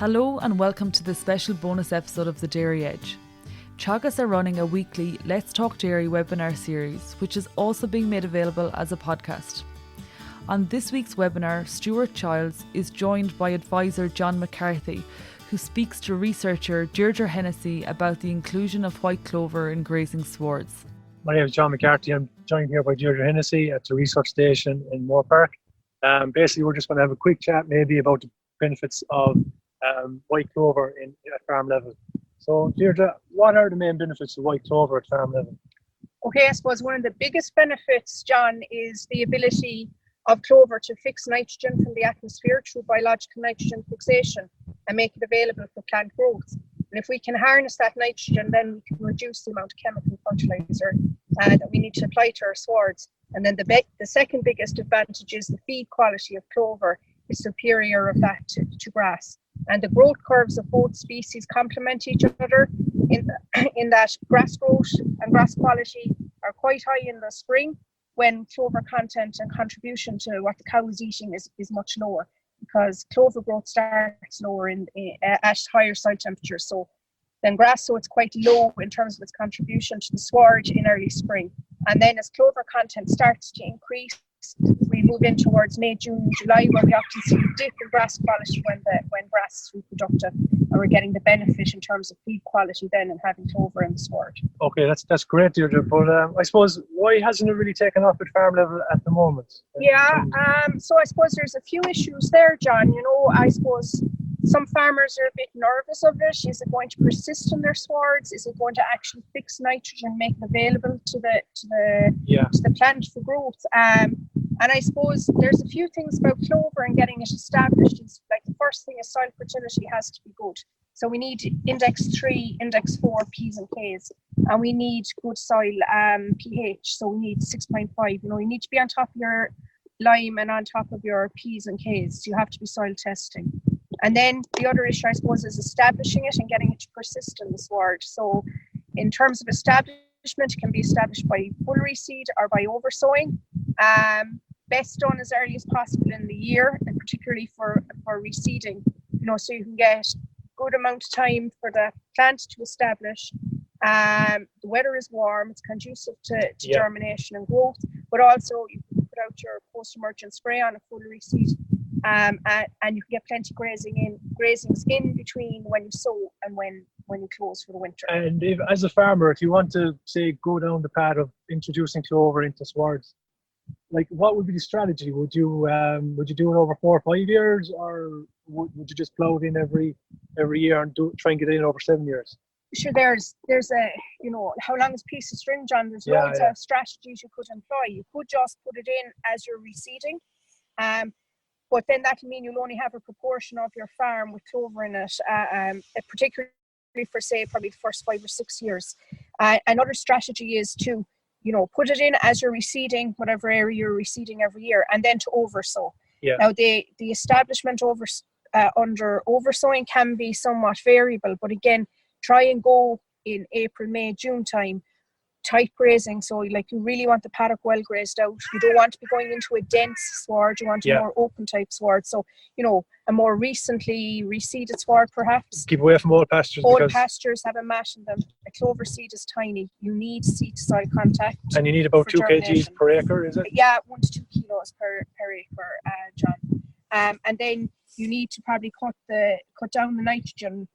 Hello and welcome to this special bonus episode of The Dairy Edge. Teagasc are running a weekly Let's Talk Dairy webinar series, which is also being made available as a podcast. On this week's webinar, Stuart Childs is joined by advisor John McCarthy, who speaks to researcher Deirdre Hennessy about the inclusion of white clover in grazing swards. My name is John McCarthy. I'm joined here by Deirdre Hennessy at the research station in Moore Park. Basically, we're just going to have a quick chat maybe about the benefits of white clover at farm level. So, Deirdre, what are the main benefits of white clover at farm level? Okay, I suppose one of the biggest benefits, John, is the ability of clover to fix nitrogen from the atmosphere through biological nitrogen fixation and make it available for plant growth. And if we can harness that nitrogen, then we can reduce the amount of chemical fertilizer that we need to apply to our swards. And then the second biggest advantage is the feed quality of clover is superior of that to grass. And the growth curves of both species complement each other in that grass growth and grass quality are quite high in the spring, when clover content and contribution to what the cow is eating is much lower, because clover growth starts lower at higher soil temperatures than grass, so it's quite low in terms of its contribution to the sward in early spring. And then as clover content starts to increase, we move in towards May, June, July, where we often see a dip in grass quality when grass is reproductive, and we're getting the benefit in terms of feed quality then and having clover in the sward. Okay, that's great, Deirdre. But I suppose, why hasn't it really taken off at farm level at the moment? So I suppose there's a few issues there, John. You know, I suppose some farmers are a bit nervous of it. Is it going to persist in their swards? Is it going to actually fix nitrogen, make it available to the plant for growth? And I suppose there's a few things about clover and getting it established. It's like the first thing is soil fertility has to be good. So we need index 3, index 4 P's and K's, and we need good soil pH. So we need 6.5. You know, you need to be on top of your lime and on top of your P's and K's. You have to be soil testing. And then the other issue, I suppose, is establishing it and getting it to persist in the sward. So in terms of establishment, it can be established by full reseed or by oversowing. Best done as early as possible in the year, and particularly for reseeding, you know, so you can get good amount of time for the plant to establish. The weather is warm, it's conducive to germination and growth, but also you can put out your post-emergent spray on a full reseed, and you can get plenty grazings in between when you sow and when you close for the winter. And as a farmer, if you want to, say, go down the path of introducing clover into swards, like, what would be the strategy? Would you do it over 4 or 5 years, or would you just plow it in every year and try and get it in over 7 years? Sure, there's a, you know, how long is a piece of string, John? There's loads of strategies you could employ. You could just put it in as you're reseeding, but then that can mean you'll only have a proportion of your farm with clover in it, particularly for, say, probably the first 5 or 6 years. Another strategy is to, you know, put it in as you're reseeding, whatever area you're reseeding every year, and then to oversow. Yeah. Now, the establishment under oversowing can be somewhat variable, but again, try and go in April, May, June time, tight grazing. So, like, you really want the paddock well grazed out. You don't want to be going into a dense sward. You want a more open type sward. So, you know, a more recently reseeded sward, perhaps. Keep away from old pastures. Old pastures have a mat in them. A clover seed is tiny. You need seed to soil contact. And you need about 2 kgs per acre, is it? Yeah, 1 to 2 kilos per acre, John. And then you need to probably cut down the nitrogen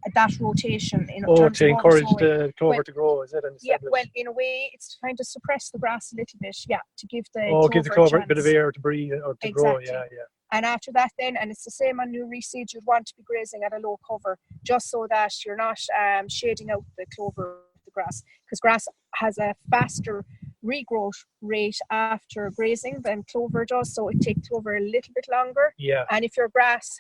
at that rotation to encourage the clover to grow, is it? Well, in a way, it's to kind of suppress the grass a little bit, to give the clover a bit of air to breathe or to grow, And after that then, and it's the same on new reseed, you'd want to be grazing at a low cover, just so that you're not shading out the clover with the grass, because grass has a faster regrowth rate after grazing than clover does, so it takes clover a little bit longer. And if your grass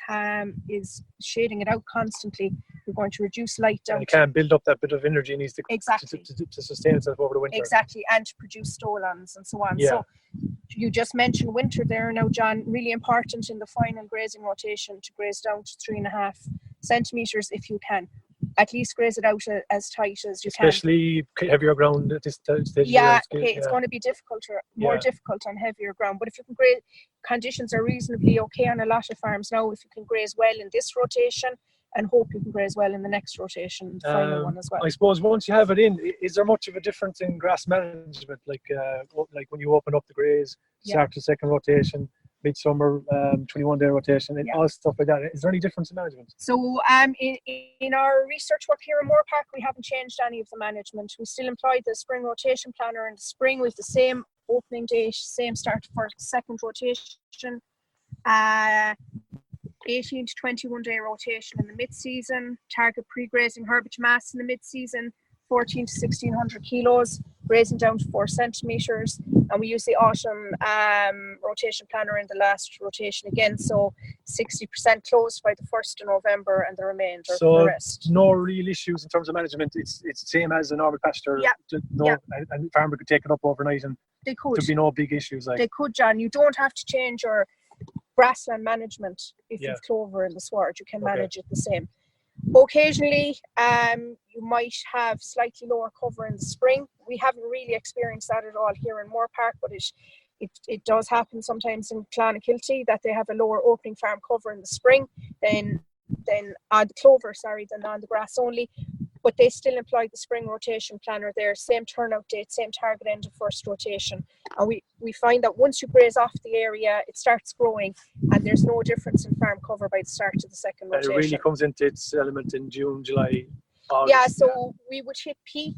is shading it out constantly, you're going to reduce light down. And it can't build up that bit of energy it needs to sustain itself over the winter. Exactly, and to produce stolons and so on. So you just mentioned winter there now, John. Really important in the final grazing rotation to graze down to 3.5 centimetres if you can. At least graze it out as tight as you can. Especially heavier ground at this stage. It's going to be more difficult on heavier ground. But if you can graze, conditions are reasonably okay on a lot of farms now. If you can graze well in this rotation, and hope you can graze well in the next rotation, the final one as well. I suppose once you have it in, is there much of a difference in grass management? Like when you open up the graze, start the second rotation, midsummer 21-day rotation, and all stuff like that. Is there any difference in management? So in our research work here in Moorpark, we haven't changed any of the management. We still employ the spring rotation planner in the spring with the same opening date, same start for second rotation, 18 to 21 day rotation in the mid-season, target pre-grazing herbage mass in the mid-season, 14 to 1600 kilos, grazing down to 4 centimeters, and we use the autumn rotation planner in the last rotation again, so 60% closed by the 1st of November and the remainder for the rest. No real issues in terms of management. It's the same as a normal pasture. And the farmer could take it up overnight and they could. There'd be no big issues. They could, John. You don't have to change your grassland management if you've clover in the sward. You can manage it the same. Occasionally, you might have slightly lower cover in the spring. We haven't really experienced that at all here in Moorpark, but it does happen sometimes in Clonakilty that they have a lower opening farm cover in the spring than on the clover, than on the grass only. But they still employ the spring rotation planner there, same turnout date, same target end of first rotation. And we find that once you graze off the area, it starts growing and there's no difference in farm cover by the start of the second rotation. And it really comes into its element in June, July, August. So we would hit peak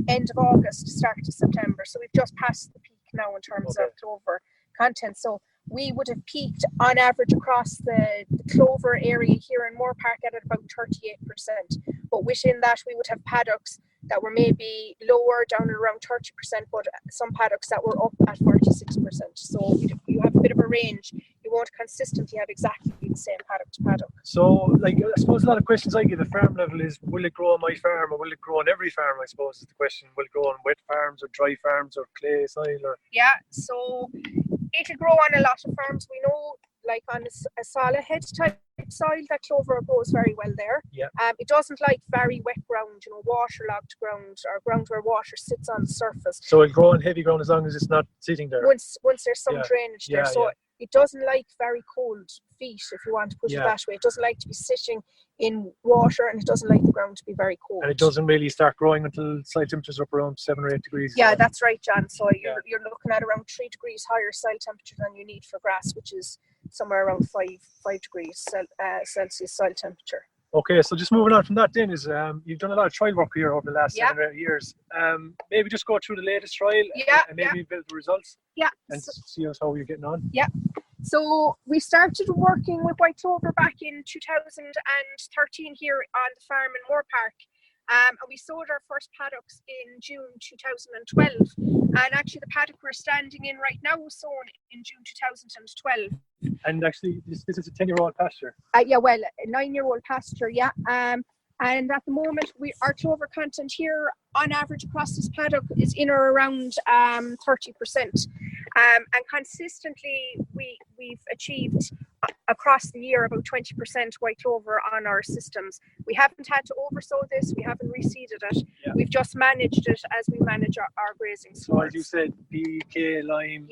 end of August, start of September. So we've just passed the peak now in terms of clover content. So we would have peaked on average across the clover area here in Moorpark at about 38%. But within that, we would have paddocks that were maybe lower, down at around 30%, but some paddocks that were up at 46%. So you have a bit of a range. You won't consistently have exactly the same paddock to paddock. So, I suppose a lot of questions I get at farm level is, will it grow on my farm or will it grow on every farm, I suppose is the question. Will it grow on wet farms or dry farms or clay soil? So it'll grow on a lot of farms. We know, like on a solid head type soil, that clover grows very well there. It doesn't like very wet ground, waterlogged ground or ground where water sits on the surface. So it'll grow on heavy ground as long as it's not sitting there. Once there's some drainage there. It doesn't like very cold feet, if you want to put it that way. It doesn't like to be sitting in water, and it doesn't like the ground to be very cold. And it doesn't really start growing until soil temperatures are up around 7 or 8 degrees. Yeah, that's right, John. So you're looking at around 3 degrees higher soil temperature than you need for grass, which is somewhere around 5 degrees Celsius soil temperature. Okay, so just moving on from that then is you've done a lot of trial work here over the last 7 or 8 years. Maybe just go through the latest trial and maybe build the results and see how you're getting on. So we started working with white clover back in 2013 here on the farm in Moorpark. And we sowed our first paddocks in June 2012. And actually the paddock we're standing in right now was sown in June 2012. And actually this is a 10-year-old pasture. A 9-year-old pasture, And at the moment, our clover content here, on average across this paddock, is in or around 30%. And consistently, we've achieved across the year about 20% white clover on our systems. We haven't had to oversow this. We haven't reseeded it. We've just managed it as we manage our grazing swards. So as you said, PK, lime,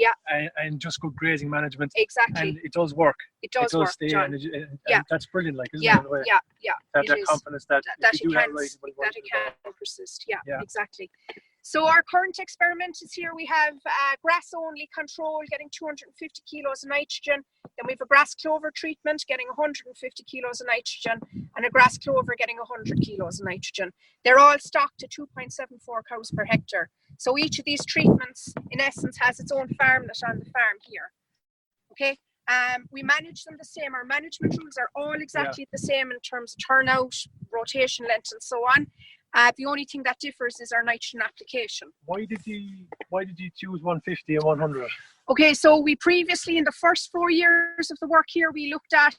and just good grazing management. Exactly. And it does work. It does work, stay, John. And that's brilliant, isn't it? Have that confidence that if you do that right, it can persist. Exactly. So our current experiment is here. We have grass-only control getting 250 kilos of nitrogen. Then we have a grass clover treatment getting 150 kilos of nitrogen, and a grass clover getting 100 kilos of nitrogen. They're all stocked at 2.74 cows per hectare. So each of these treatments, in essence, has its own farmlet on the farm here. Okay. We manage them the same. Our management rules are all exactly the same in terms of turnout, rotation length, and so on. The only thing that differs is our nitrogen application. Why did you choose 150 and 100? Okay, so we previously, in the first 4 years of the work here, we looked at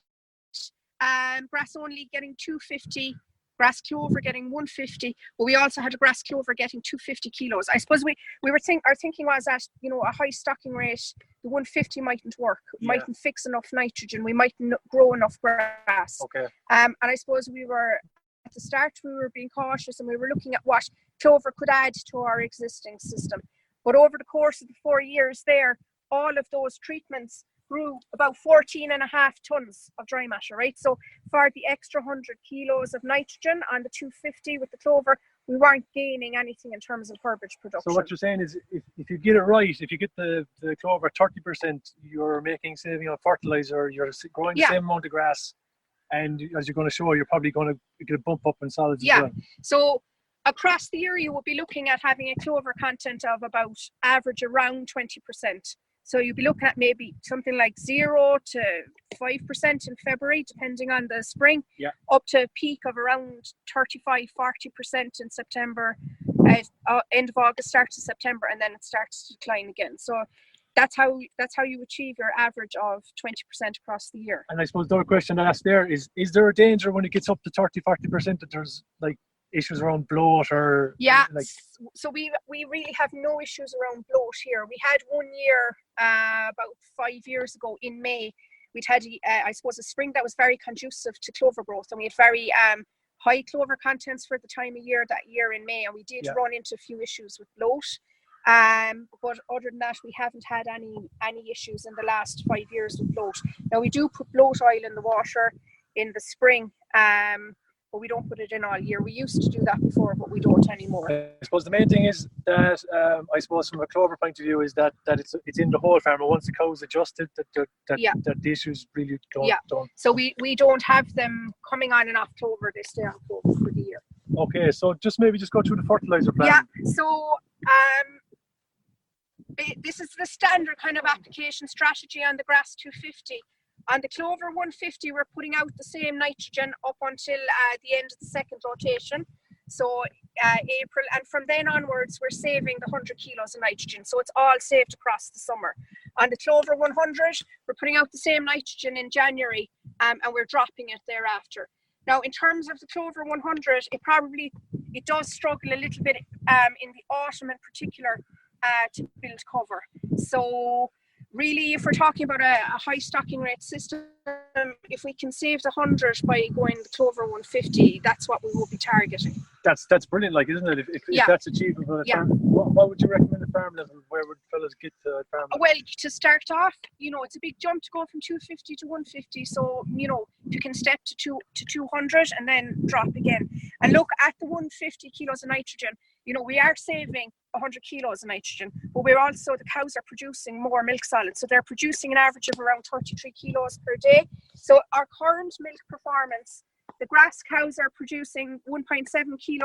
grass only getting 250, grass clover getting 150, but we also had a grass clover getting 250 kilos. I suppose our thinking was that, a high stocking rate, the 150 mightn't work, mightn't fix enough nitrogen, we mightn't grow enough grass. Okay. And I suppose at the start, we were being cautious and we were looking at what clover could add to our existing system. But over the course of the 4 years there, all of those treatments grew about 14.5 tons of dry matter, right? So for the extra 100 kilos of nitrogen on the 250 with the clover, we weren't gaining anything in terms of herbage production. So what you're saying is, if you get it right, if you get the clover 30%, you're making saving on fertilizer, you're growing the same amount of grass, and as you're going to show, you're probably going to get a bump up in solids as well. So across the year, you will be looking at having a clover content of about average around 20%. So you'll be looking at maybe something like 0 to 5% in February, depending on the spring, up to a peak of around 35-40% in September, end of August, start of September, and then it starts to decline again. So that's how you achieve your average of 20% across the year. And I suppose the other question I asked there is there a danger when it gets up to 30-40% that there's like issues around bloat or so we really have no issues around bloat here. We had one year about 5 years ago in May, we'd had I suppose a spring that was very conducive to clover growth, and we had very high clover contents for the time of year that year in May, and we did run into a few issues with bloat, but other than that we haven't had any issues in the last 5 years with bloat. Now we do put bloat oil in the water in the spring, but we don't put it in all year. We used to do that before, but we don't anymore. I suppose the main thing is that, I suppose from a clover point of view, is that it's in the whole farm. Once the cow's adjusted, that the issues really don't. So we don't have them coming on and off clover. They stay on clover for the year. Okay, so just go through the fertilizer plan. Yeah, so this is the standard kind of application strategy on the grass 250. On the clover 150, we're putting out the same nitrogen up until the end of the second rotation, so April, and from then onwards we're saving the 100 kilos of nitrogen, so it's all saved across the summer. On the clover 100, we're putting out the same nitrogen in January, and we're dropping it thereafter. Now, in terms of the clover 100, it does struggle a little bit in the autumn in particular to build cover. So really, if we're talking about a high stocking rate system, if we can save the 100 by going the clover 150, that's what we will be targeting. That's brilliant, like, isn't it? If that's achievable, what would you recommend at farm level? Where would fellas get to farm level? Well, to start off, it's a big jump to go from 250 to 150. So, if you can step to 200 and then drop again. And look at the 150 kilos of nitrogen. We are saving 100 kilos of nitrogen, but the cows are producing more milk solids. So they're producing an average of around 33 kilos per day. So our current milk performance, the grass cows are producing 17.1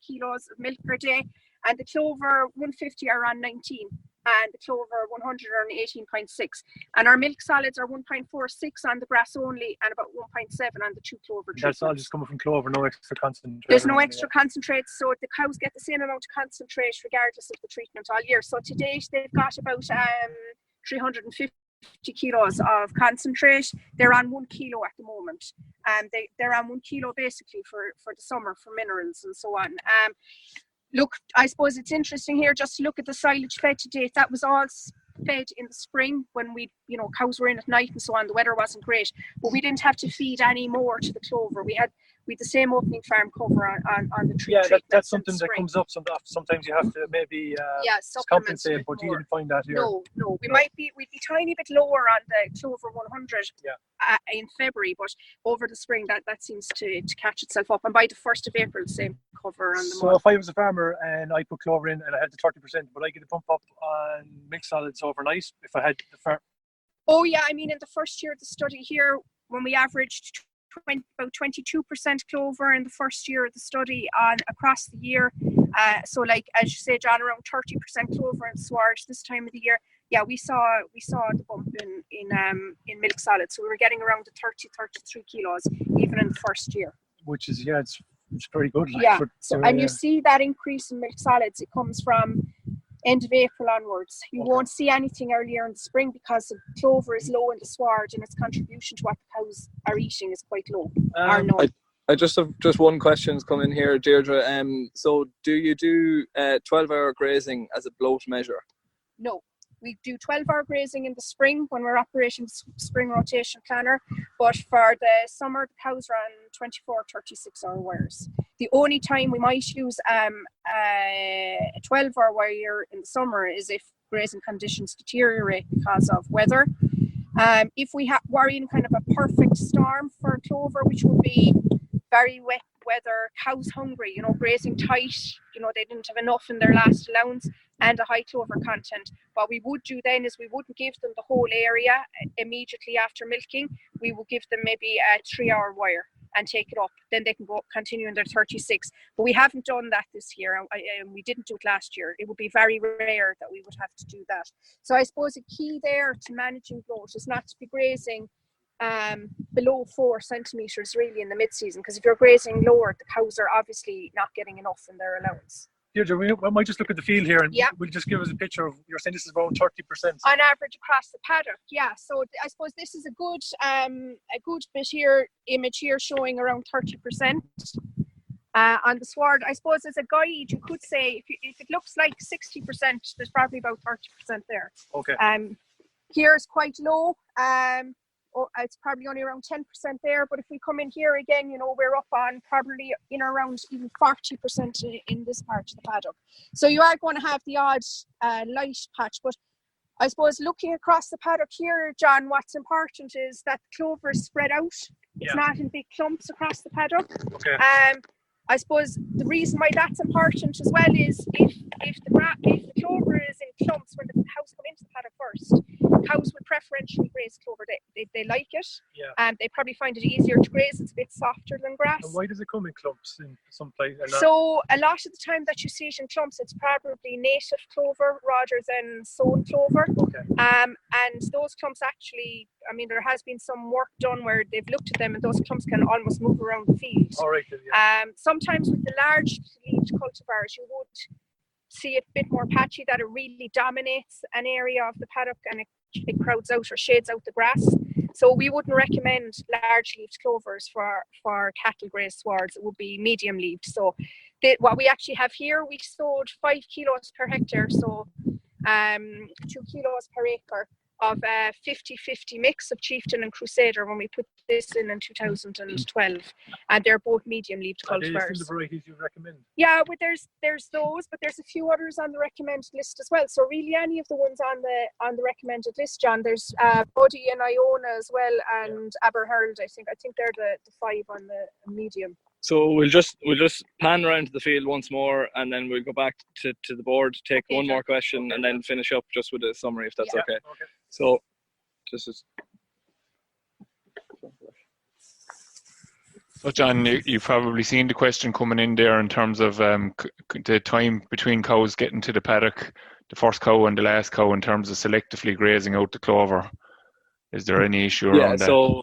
kilos of milk per day, and the clover 150 are on 19, and the clover 100 are on 18.6. And our milk solids are 1.46 on the grass only, and about 1.7 on the two clover treatments. That's all just coming from clover, no extra concentrate. There's no extra concentrate, so the cows get the same amount of concentrate regardless of the treatment all year. So to date, they've got about 350 kilos of concentrate. They're on 1 kilo at the moment, and they're on 1 kilo basically for the summer for minerals and so on. Look, I suppose it's interesting here just to look at the silage fed to date. That was all fed in the spring when cows were in at night and so on. The weather wasn't great, but we didn't have to feed any more to the clover. We had the same opening farm cover on the tree. Yeah, that's something that comes up. Sometimes you have to maybe compensate, but you didn't find that here. No, we'd be tiny bit lower on the clover 100 in February, but over the spring that seems to catch itself up. And by the 1st of April, the same cover on the So if I was a farmer and I put clover in and I had the 30%, would I get a bump up on mixed solids overnight if I had the farm? Oh yeah, I mean in the first year of the study here, when we averaged about 22% clover in the first year of the study across the year. So like, as you say, John, around 30% clover in swards this time of the year. Yeah, we saw the bump in milk solids. So we were getting around the 33 kilos even in the first year. Which is, it's pretty good. You see that increase in milk solids, it comes from end of April onwards. You won't see anything earlier in the spring because the clover is low in the sward and its contribution to what the cows are eating is quite low. I just have one question's come in here, Deirdre. So do you do 12-hour grazing as a bloat measure? No. We do 12-hour grazing in the spring when we're operating spring rotation planner, but for the summer the cows are on 24, 36-hour wires. The only time we might use a 12-hour wire in the summer is if grazing conditions deteriorate because of weather. If we were in kind of a perfect storm for clover, which would be very wet weather, cows hungry, grazing tight, they didn't have enough in their last allowance, and a high clover content. What we would do then is we wouldn't give them the whole area immediately after milking. We would give them maybe a 3-hour wire and take it up. Then they can go continue in their 36. But we haven't done that this year, and we didn't do it last year. It would be very rare that we would have to do that. So I suppose a key there to managing bloat is not to be grazing below 4 centimetres really in the mid-season, because if you're grazing lower, the cows are obviously not getting enough in their allowance. Deirdre, we might just look at the field here, and yeah. we'll just give us a picture of, you're saying this is around 30%. On average across the paddock, yeah. So I suppose this is a good bit here, image here showing around 30%. On the sward, I suppose as a guide, you could say if it looks like 60%, there's probably about 30% there. Okay. Here is quite low. It's probably only around 10% there, but if we come in here again, we're up on probably in around even 40% in this part of the paddock. So you are going to have the odd light patch, but I suppose looking across the paddock here, John, what's important is that the clover is spread out. It's not in big clumps across the paddock. Okay. I suppose the reason why that's important as well is if the clover is in clumps when the cows come into the paddock first, cows would preferentially graze clover. They like it. Yeah. They probably find it easier to graze. It's a bit softer than grass. And why does it come in clumps in some places? So a lot of the time that you see it in clumps, it's probably native clover rather than sown clover. Okay. And those clumps actually, there has been some work done where they've looked at them, and those clumps can almost move around the field. All right. Yeah. Sometimes with the large leaved cultivars, you would see it a bit more patchy, that it really dominates an area of the paddock and it crowds out or shades out the grass. So we wouldn't recommend large leaved clovers for cattle graze swards. It would be medium leaved. So what we actually have here, we sowed 5 kilos per hectare, so 2 kilos per acre of a 50-50 mix of Chieftain and Crusader when we put this in 2012, and they're both medium-leaved cultivars. Are these the varieties you recommend? Yeah, but there's those, but there's a few others on the recommended list as well. So really, any of the ones on the recommended list, John. There's Buddy and Iona as well, and Aberhurld. I think they're the 5 on the medium. So we'll just pan around to the field once more, and then we'll go back to the board, take one more question, and then finish up just with a summary, if that's okay. So, So John, you've probably seen the question coming in there in terms of the time between cows getting to the paddock, the first cow and the last cow, in terms of selectively grazing out the clover. Is there any issue around that? So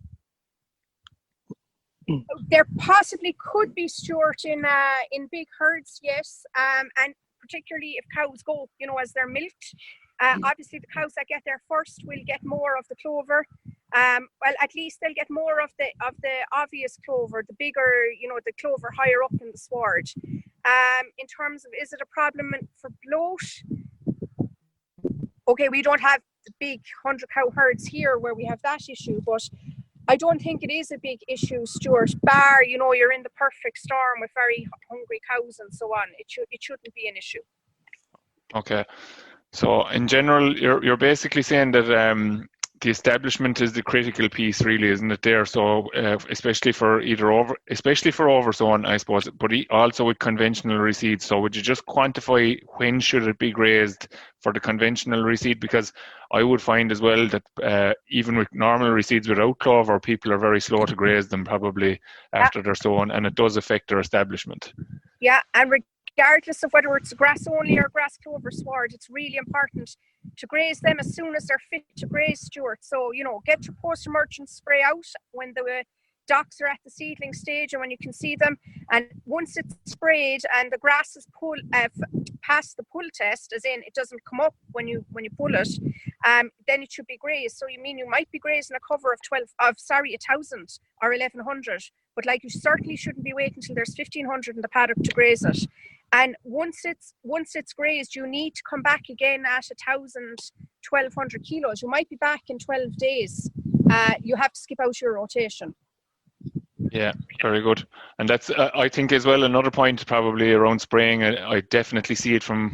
there possibly could be, Stuart, in big herds, yes, and particularly if cows go, as they're milked. Obviously, the cows that get there first will get more of the clover. Well, at least they'll get more of the obvious clover, the bigger, the clover higher up in the sward. In terms of, is it a problem for bloat? Okay, we don't have the big 100 cow herds here where we have that issue, but I don't think it is a big issue, Stuart. Bar, you're in the perfect storm with very hungry cows and so on. It shouldn't be an issue. Okay. So in general, you're basically saying that the establishment is the critical piece, really, isn't it? There, so especially for oversown, I suppose, but also with conventional reseed. So would you just quantify when should it be grazed for the conventional reseed? Because I would find as well that even with normal reseeds without clover, people are very slow to graze them probably after they're sown, and it does affect their establishment. Yeah, and regardless of whether it's grass only or grass clover sward, it's really important to graze them as soon as they're fit to graze, Stuart. So, get your post-emergent spray out when the docks are at the seedling stage and when you can see them. And once it's sprayed and the grass is past the pull test, as in it doesn't come up when you pull it, then it should be grazed. So you might be grazing a cover of 1,000 or 1,100, but you certainly shouldn't be waiting until there's 1,500 in the paddock to graze it. And once it's grazed, you need to come back again at 1,000, 1,200 kilos. You might be back in 12 days. You have to skip out your rotation. Yeah, very good. And that's, I think as well, another point probably around spraying. I definitely see it from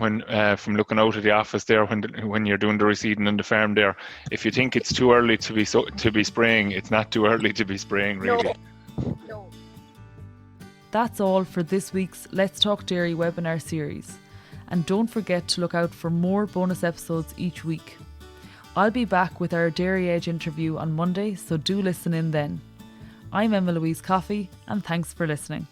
from looking out of the office there when you're doing the reseeding on the farm there. If you think it's too early to be spraying, it's not too early to be spraying, really. No. That's all for this week's Let's Talk Dairy webinar series. And don't forget to look out for more bonus episodes each week. I'll be back with our Dairy Edge interview on Monday, so do listen in then. I'm Emma Louise Coffey, and thanks for listening.